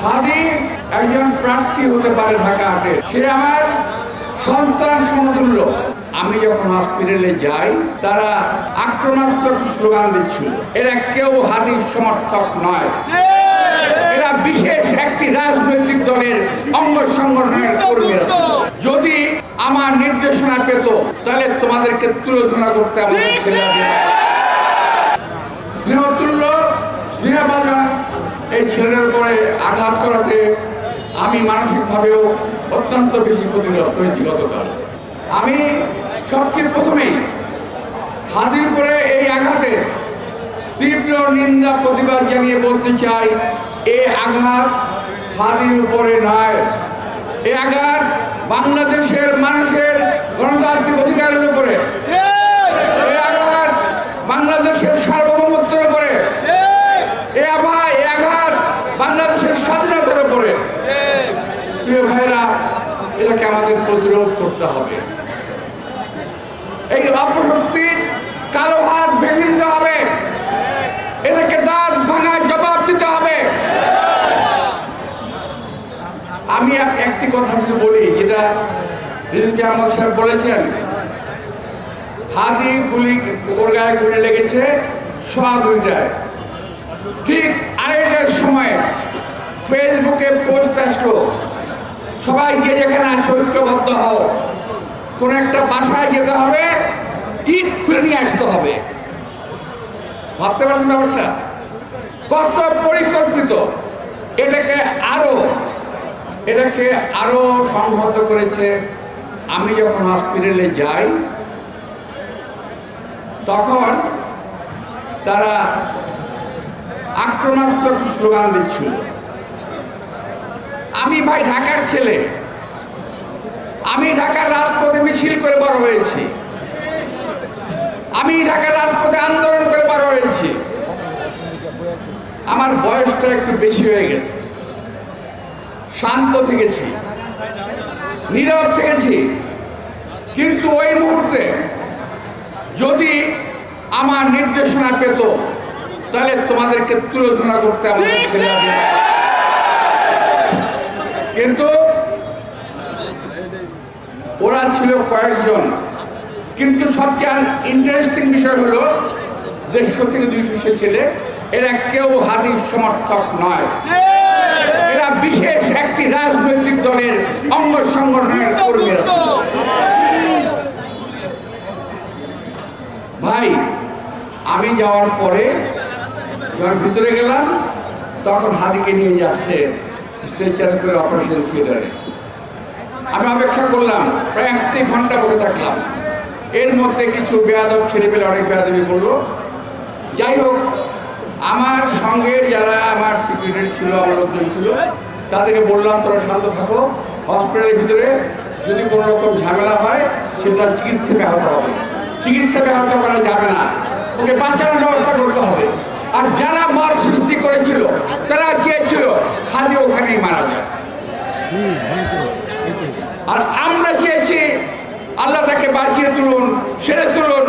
হাদি একজন প্রার্থী হতে পারে ঢাকাতে, সে আমার সন্তান সমতুল্য। আমি যখন হসপিটালে যাই তারা আক্রমণাত্মক স্লোগান দিচ্ছিল। এরা কেউ হাদির সমর্থক নয়, এরা বিশেষ একটি রাজনৈতিক দলের অঙ্গ সংগঠনের কর্মীরা। যদি আমার নির্দেশনা পেত তাহলে তোমাদেরকে তুলোধনা করতে স্নেহতুল্য স্নেহবাজন এই ছেলের উপরে আঘাত করাতে আমি মানসিকভাবেও অত্যন্ত বেশি ক্ষতিগ্রস্ত হয়েছি গতকাল। আমি সবচেয়ে প্রথমেই হাদির উপরে এই আঘাতে তীব্র নিন্দা প্রতিবাদ জানিয়ে বলতে চাই, এই আঘাত হাদির উপরে নয়, এই আঘাত বাংলাদেশের মানুষের গণতান্ত্রিক অধিকারের উপরে, এই আঘাত বাংলাদেশের সার্বভৌমত্বের উপরে, এই আঘাত বাংলাদেশের স্বাধীনতার উপরে। প্রিয় ভাইরা, এটাকে আমাদের প্রতিরোধ করতে হবে। এই অপশক্তির কালো হাত ভেঙে দিতে হবে, এদেরকে দাঁত ভাঙার জবাব দিতে হবে। আমি একটি কথা যদি বলি, যেটা রিজভী আহমদ সাহেব বলেছেন, হাদি গুলি কুকুর গায়ে গুলি লেগেছে সোয়া 2টায়, ঠিক 2:30টার সময় ফেসবুকে পোস্ট আসলো, সবাই যে যেখানে আছে ঐক্যবদ্ধ হও, কোন একটা বাসায় যেতে হবে, ইট খুলে নিয়ে আসতে হবে। ভাবতে পারছেন ব্যাপারটা কত পরিকল্পিত? এটাকে আরো সংহত করেছে। আমি যখন হসপিটালে যাই তখন তারা আক্রমণাত্মক স্লোগান দিচ্ছিল। আমি ভাই ঢাকার ছেলে, আমি ঢাকার রাজপথে মিছিল করে বড় হয়েছি, আমি ঢাকার রাজপথে আন্দোলন করে বড় হয়েছি। আমার বয়সটা একটু বেশি হয়ে গেছে, শান্ত থেকেছি, নীরব থেকেছি, কিন্তু ওই মুহূর্তে যদি আমার নির্দেশনা পেত তাহলে তোমাদেরকে তুলোধনা করতে হবে। কিন্তু ওরা ছিল কয়েকজন। কিন্তু সবচেয়ে ইন্টারেস্টিং বিষয় হলো 150 থেকে 200 ছেলে, এরা কেউ হাদির সমর্থক নয়, এরা বিশেষ একটি রাজনৈতিক দলের অঙ্গ সংগঠনের কর্মীরা। ভাই, আমি যাওয়ার পরে যখন ভিতরে গেলাম তখন হাদিকে নিয়ে যাচ্ছে স্ট্রেচার করে অপারেশন থিয়েটারে। আমি অপেক্ষা করলাম, প্রায় 1 ঘন্টা বসে থাকলাম। এর মধ্যে কিছু বেয়াদব ছেলে পেলে অনেক বেয়াদবি করলো। যাই হোক, আমার সঙ্গে যারা আমার সিকিউরিটি ছিল, আমার লোকজন ছিল, তাদেরকে বললাম তোরা শান্ত থাকো, হসপিটালের ভিতরে যদি কোনো রকম ঝামেলা হয় সেটা চিকিৎসা ব্যাহত হবে, চিকিৎসা ব্যাহত করা যাবে না, ওকে বাঁচানোর ব্যবস্থা করতে হবে। আর যারা মার সৃষ্টি করেছিল তারা চেয়েছিল হাদি ওখানেই মারা যায়, আর আমরা চেয়েছি আল্লাহ তাকে বাঁচিয়ে তুলুন, সেরে তুলুন,